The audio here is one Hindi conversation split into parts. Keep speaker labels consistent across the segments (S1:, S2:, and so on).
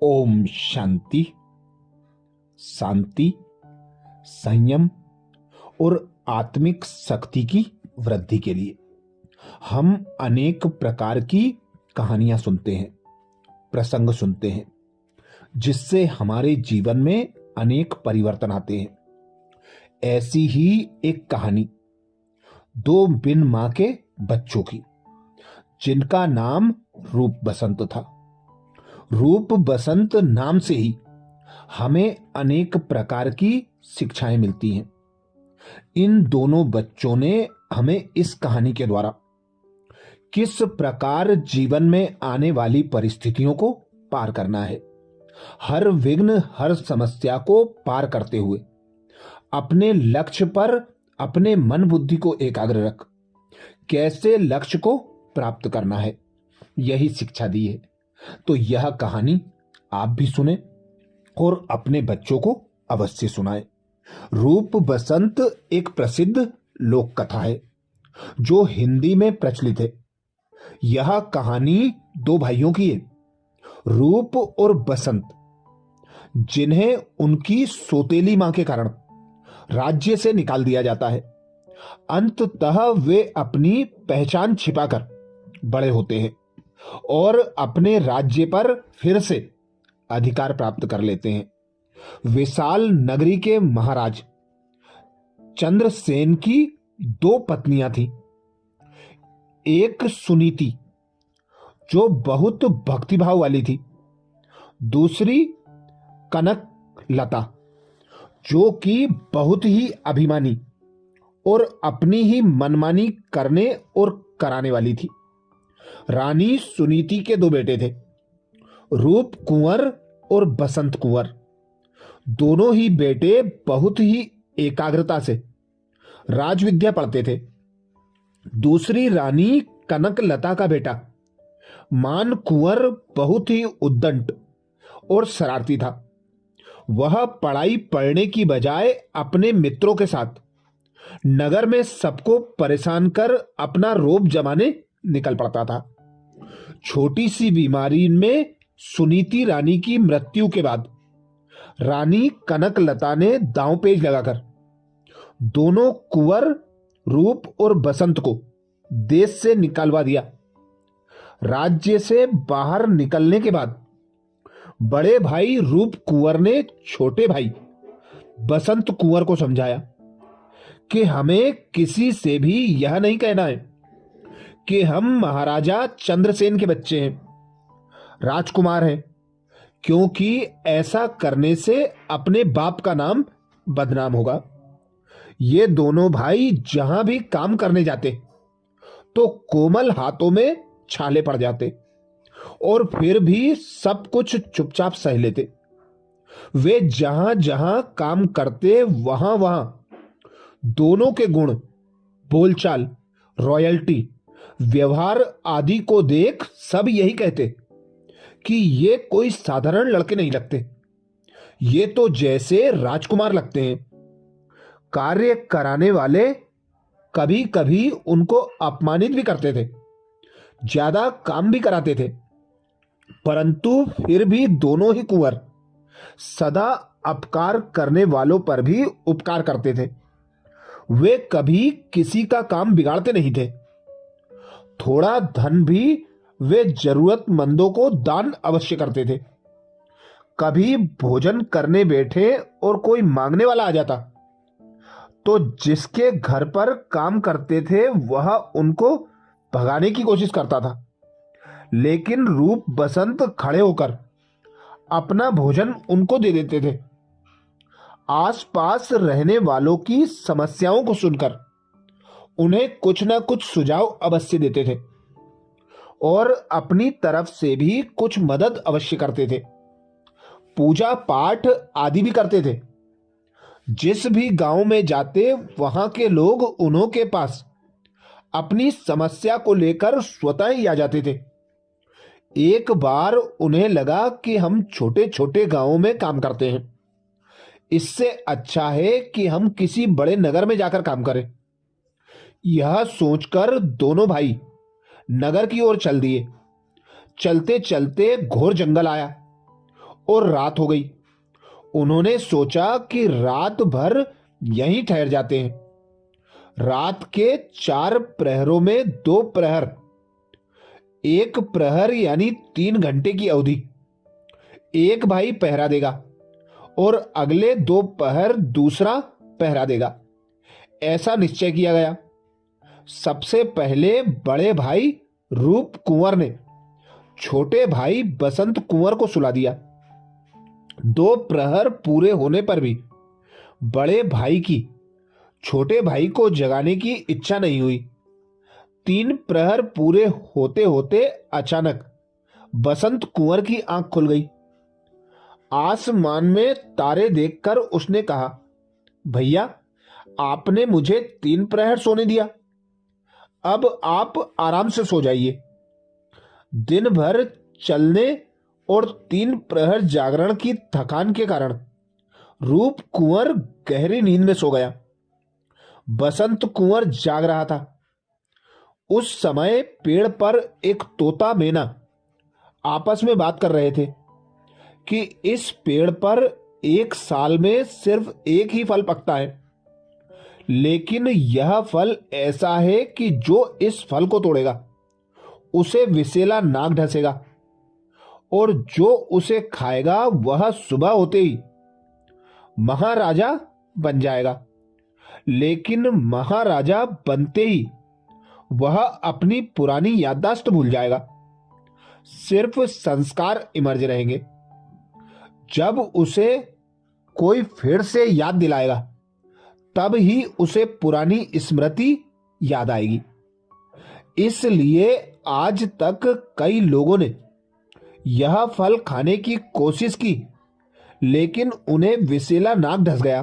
S1: ओम शांति, शांति, संयम और आत्मिक शक्ति की वृद्धि के लिए हम अनेक प्रकार की कहानियां सुनते हैं, प्रसंग सुनते हैं, जिससे हमारे जीवन में अनेक परिवर्तन आते हैं। ऐसी ही एक कहानी दो बिन मां के बच्चों की, जिनका नाम रूप बसंत था। रूप बसंत नाम से ही हमें अनेक प्रकार की शिक्षाएं मिलती हैं। इन दोनों बच्चों ने हमें इस कहानी के द्वारा किस प्रकार जीवन में आने वाली परिस्थितियों को पार करना है, हर विघ्न, हर समस्या को पार करते हुए अपने लक्ष्य पर अपने मन बुद्धि को एकाग्र रख कैसे लक्ष्य को प्राप्त करना है, यही शिक्षा दी है। तो यह कहानी आप भी सुने और अपने बच्चों को अवश्य सुनाएं। रूप बसंत एक प्रसिद्ध लोक कथा है जो हिंदी में प्रचलित है। यह कहानी दो भाइयों की है, रूप और बसंत, जिन्हें उनकी सौतेली मां के कारण राज्य से निकाल दिया जाता है। अंततः वे अपनी पहचान छिपाकर बड़े होते हैं और अपने राज्य पर फिर से अधिकार प्राप्त कर लेते हैं। विशाल नगरी के महाराज चंद्रसेन की दो पत्नियां थीं। एक सुनीति जो बहुत भक्तिभाव वाली थी, दूसरी कनक लता जो कि बहुत ही अभिमानी और अपनी ही मनमानी करने और कराने वाली थी। रानी सुनीति के दो बेटे थे, रूप कुंवर और बसंत कुंवर। दोनों ही बेटे बहुत ही एकाग्रता से राजविद्या पढ़ते थे। दूसरी रानी कनक लता का बेटा मान कुंवर बहुत ही उद्दंड और शरारती था। वह पढ़ाई पढ़ने की बजाय अपने मित्रों के साथ नगर में सबको परेशान कर अपना रोब जमाने निकल पड़ता था। छोटी सी बीमारी में सुनीति रानी की मृत्यु के बाद रानी कनक लता ने दांव पेच लगाकर दोनों कुंवर रूप और बसंत को देश से निकलवा दिया। राज्य से बाहर निकलने के बाद बड़े भाई रूप कुंवर ने छोटे भाई बसंत कुंवर को समझाया कि हमें किसी से भी यह नहीं कहना है कि हम महाराजा चंद्रसेन के बच्चे हैं, राजकुमार हैं, क्योंकि ऐसा करने से अपने बाप का नाम बदनाम होगा। ये दोनों भाई जहां भी काम करने जाते तो कोमल हाथों में छाले पड़ जाते और फिर भी सब कुछ चुपचाप सह लेते। वे जहां जहां काम करते वहां वहां दोनों के गुण, बोलचाल, रॉयल्टी, व्यवहार आदि को देख सब यही कहते कि ये कोई साधारण लड़के नहीं लगते, ये तो जैसे राजकुमार लगते हैं। कार्य कराने वाले कभी कभी उनको अपमानित भी करते थे, ज्यादा काम भी कराते थे, परंतु फिर भी दोनों ही कुंवर सदा अपकार करने वालों पर भी उपकार करते थे। वे कभी किसी का काम बिगाड़ते नहीं थे। थोड़ा धन भी वे जरूरतमंदों को दान अवश्य करते थे। कभी भोजन करने बैठे और कोई मांगने वाला आ जाता तो जिसके घर पर काम करते थे वह उनको भगाने की कोशिश करता था, लेकिन रूप बसंत खड़े होकर अपना भोजन उनको दे देते थे। आसपास रहने वालों की समस्याओं को सुनकर उन्हें कुछ ना कुछ सुझाव अवश्य देते थे और अपनी तरफ से भी कुछ मदद अवश्य करते थे। पूजा पाठ आदि भी करते थे। जिस भी गांव में जाते वहां के लोग उन्हों के पास अपनी समस्या को लेकर स्वतः ही आ जाते थे। एक बार उन्हें लगा कि हम छोटे छोटे गांवों में काम करते हैं, इससे अच्छा है कि हम किसी बड़े नगर में जाकर काम करें। यह सोचकर दोनों भाई नगर की ओर चल दिए। चलते चलते घोर जंगल आया और रात हो गई। उन्होंने सोचा कि रात भर यहीं ठहर जाते हैं। रात के 4 प्रहरों में 2 प्रहर, 1 प्रहर यानी 3 घंटे की अवधि, एक भाई पहरा देगा और अगले 2 प्रहर दूसरा पहरा देगा। ऐसा निश्चय किया गया। सबसे पहले बड़े भाई रूप कुंवर ने छोटे भाई बसंत कुंवर को सुला दिया। 2 प्रहर पूरे होने पर भी बड़े भाई की छोटे भाई को जगाने की इच्छा नहीं हुई। 3 प्रहर पूरे होते होते अचानक बसंत कुंवर की आंख खुल गई। आसमान में तारे देखकर उसने कहा, भैया, आपने मुझे 3 प्रहर सोने दिया, अब आप आराम से सो जाइए। दिन भर चलने और 3 प्रहर जागरण की थकान के कारण रूप कुंवर गहरी नींद में सो गया। बसंत कुंवर जाग रहा था। उस समय पेड़ पर एक तोता मैना आपस में बात कर रहे थे कि इस पेड़ पर 1 साल में सिर्फ एक ही फल पकता है, लेकिन यह फल ऐसा है कि जो इस फल को तोड़ेगा उसे विषैला नाग ढसेगा और जो उसे खाएगा वह सुबह होते ही महाराजा बन जाएगा। लेकिन महाराजा बनते ही वह अपनी पुरानी याददाश्त भूल जाएगा, सिर्फ संस्कार इमर्ज रहेंगे। जब उसे कोई फिर से याद दिलाएगा तब ही उसे पुरानी स्मृति याद आएगी। इसलिए आज तक कई लोगों ने यह फल खाने की कोशिश की, लेकिन उन्हें विषैला नाग ढस गया।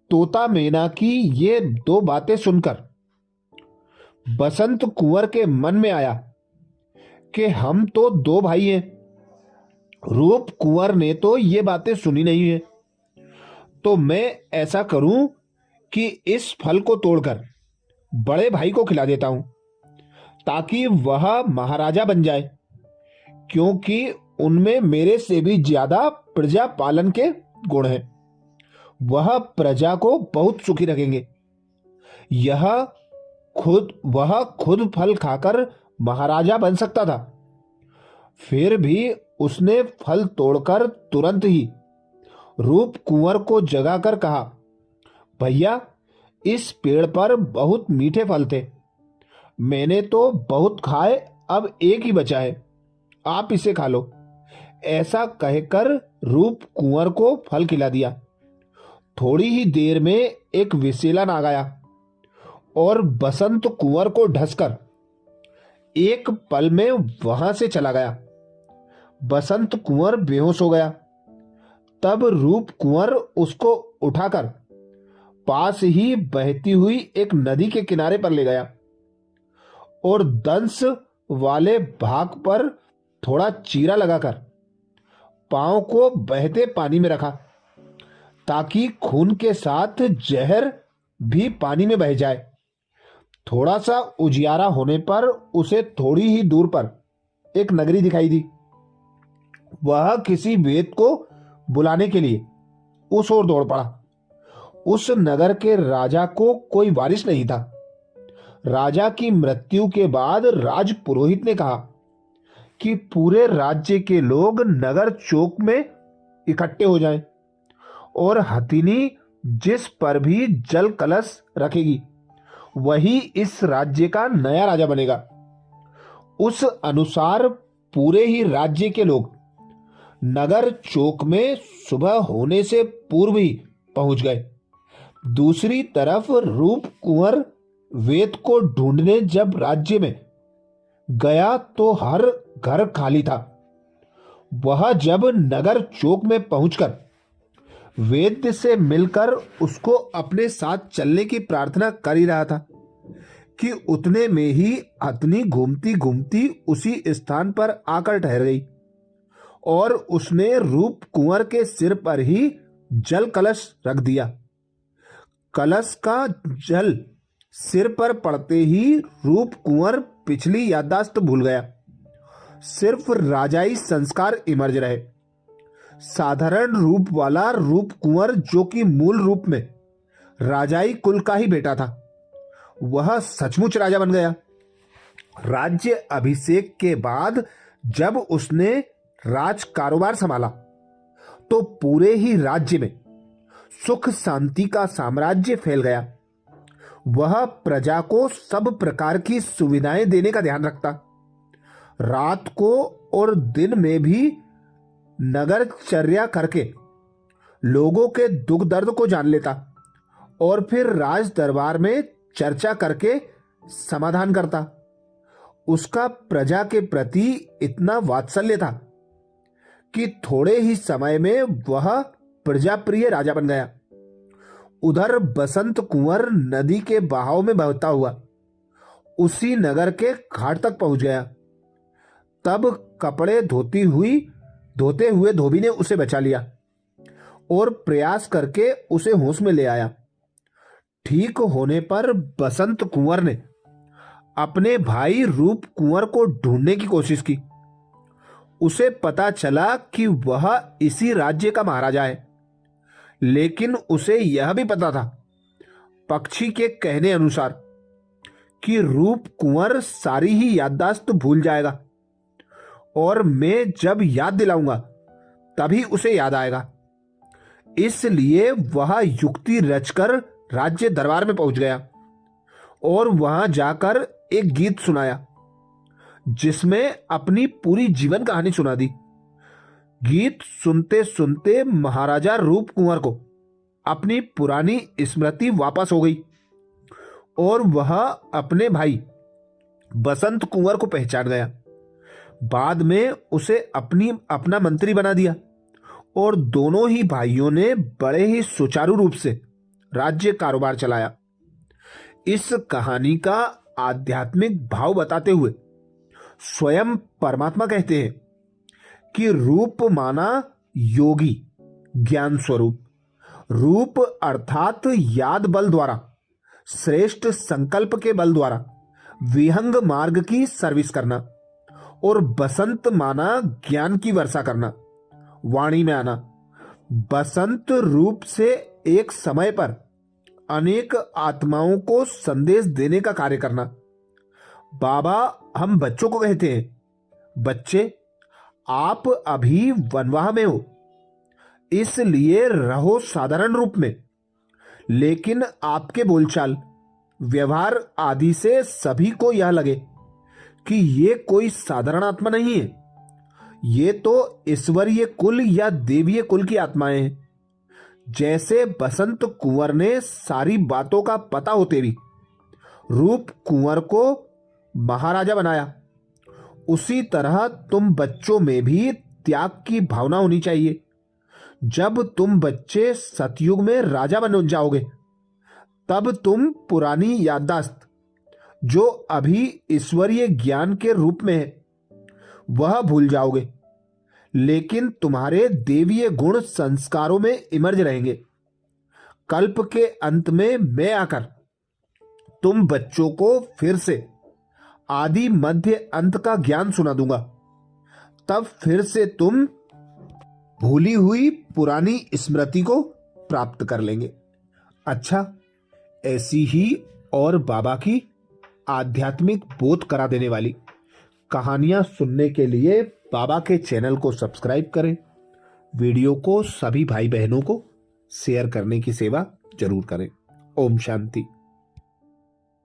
S1: तोता मैना की ये 2 बातें सुनकर बसंत कुंवर के मन में आया कि हम तो 2 भाई हैं। रूप कुंवर ने तो ये बातें सुनी नहीं है, तो मैं ऐसा करूं कि इस फल को तोड़कर बड़े भाई को खिला देता हूं ताकि वह महाराजा बन जाए, क्योंकि उनमें मेरे से भी ज्यादा प्रजा पालन के गुण हैं। वह प्रजा को बहुत सुखी रखेंगे। वह खुद फल खाकर महाराजा बन सकता था, फिर भी उसने फल तोड़कर तुरंत ही रूप कुंवर को जगाकर कहा, भैया, इस पेड़ पर बहुत मीठे फल थे, मैंने तो बहुत खाए, अब एक ही बचा है, आप इसे खा लो। ऐसा कहकर रूप कुंवर को फल खिला दिया। थोड़ी ही देर में एक विषैला नाग आया और बसंत कुंवर को ढसकर एक पल में वहां से चला गया। बसंत कुंवर बेहोश हो गया। तब रूप कुंवर उसको उठाकर पास ही बहती हुई एक नदी के किनारे पर ले गया और दंश वाले भाग पर थोड़ा चीरा लगाकर पांव को बहते पानी में रखा ताकि खून के साथ जहर भी पानी में बह जाए। थोड़ा सा उजियारा होने पर उसे थोड़ी ही दूर पर एक नगरी दिखाई दी। वह किसी वेद को बुलाने के लिए उस ओर दौड़ पड़ा। उस नगर के राजा को कोई वारिस नहीं था। राजा की मृत्यु के बाद राज पुरोहित ने कहा कि पूरे राज्य के लोग नगर चौक में इकट्ठे हो जाएं और हथिनी जिस पर भी जल कलश रखेगी वही इस राज्य का नया राजा बनेगा। उस अनुसार पूरे ही राज्य के लोग नगर चौक में सुबह होने से पूर्व ही पहुंच गए। दूसरी तरफ रूप कुंवर वेद को ढूंढने जब राज्य में गया तो हर घर खाली था। वह जब नगर चौक में पहुंचकर वेद से मिलकर उसको अपने साथ चलने की प्रार्थना कर ही रहा था कि उतने में ही हथनी घूमती घूमती उसी स्थान पर आकर ठहर गई और उसने रूप कुंवर के सिर पर ही जल कलश रख दिया। कलश का जल सिर पर पड़ते ही रूप कुंवर पिछली याददाश्त भूल गया। सिर्फ राजाई संस्कार इमर्ज रहे। साधारण रूप वाला रूप कुंवर, जो कि मूल रूप में राजाई कुल का ही बेटा था, वह सचमुच राजा बन गया। राज्य अभिषेक के बाद जब उसने राज कारोबार संभाला तो पूरे ही राज्य में सुख शांति का साम्राज्य फैल गया। वह प्रजा को सब प्रकार की सुविधाएं देने का ध्यान रखता, रात को और दिन में भी नगरचर्या करके लोगों के दुख दर्द को जान लेता और फिर राज दरबार में चर्चा करके समाधान करता। उसका प्रजा के प्रति इतना वात्सल्य था कि थोड़े ही समय में वह प्रजाप्रिय राजा बन गया। उधर बसंत कुंवर नदी के बहाव में बहता हुआ उसी नगर के घाट तक पहुंच गया। तब कपड़े धोते हुए धोबी ने उसे बचा लिया और प्रयास करके उसे होश में ले आया। ठीक होने पर बसंत कुंवर ने अपने भाई रूप कुंवर को ढूंढने की कोशिश की। उसे पता चला कि वह इसी राज्य का महाराजा है, लेकिन उसे यह भी पता था, पक्षी के कहने अनुसार, कि रूप कुंवर सारी ही याददाश्त भूल जाएगा और मैं जब याद दिलाऊंगा तभी उसे याद आएगा। इसलिए वह युक्ति रचकर राज्य दरबार में पहुंच गया और वहां जाकर एक गीत सुनाया, जिसमें अपनी पूरी जीवन कहानी सुना दी। गीत सुनते सुनते महाराजा रूप कुंवर को अपनी पुरानी स्मृति वापस हो गई और वह अपने भाई बसंत कुंवर को पहचान गया। बाद में उसे अपना मंत्री बना दिया और दोनों ही भाइयों ने बड़े ही सुचारू रूप से राज्य कारोबार चलाया। इस कहानी का आध्यात्मिक भाव बताते हुए स्वयं परमात्मा कहते हैं कि रूप माना योगी ज्ञान स्वरूप, रूप अर्थात याद बल द्वारा, श्रेष्ठ संकल्प के बल द्वारा विहंग मार्ग की सर्विस करना, और बसंत माना ज्ञान की वर्षा करना, वाणी में आना। बसंत रूप से एक समय पर अनेक आत्माओं को संदेश देने का कार्य करना। बाबा हम बच्चों को कहते हैं, बच्चे आप अभी वनवाह में हो, इसलिए रहो साधारण रूप में, लेकिन आपके बोलचाल, व्यवहार आदि से सभी को यह लगे कि ये कोई साधारण आत्मा नहीं है, ये तो ईश्वरीय कुल या देवीय कुल की आत्माएं हैं। जैसे बसंत कुंवर ने सारी बातों का पता होते भी रूप कुंवर को महाराजा बनाया, उसी तरह तुम बच्चों में भी त्याग की भावना होनी चाहिए। जब तुम बच्चे सतयुग में राजा बन जाओगे, तब तुम पुरानी याददाश्त जो अभी ईश्वरीय ज्ञान के रूप में है वह भूल जाओगे, लेकिन तुम्हारे देवीय गुण संस्कारों में इमर्ज रहेंगे। कल्प के अंत में मैं आकर तुम बच्चों को फिर से आदि मध्य अंत का ज्ञान सुना दूंगा। तब फिर से तुम भूली हुई पुरानी स्मृति को प्राप्त कर लेंगे। अच्छा, ऐसी ही और बाबा की आध्यात्मिक बोध करा देने वाली कहानियां सुनने के लिए बाबा के चैनल को सब्सक्राइब करें। वीडियो को सभी भाई बहनों को शेयर करने की सेवा जरूर करें। ओम शांति।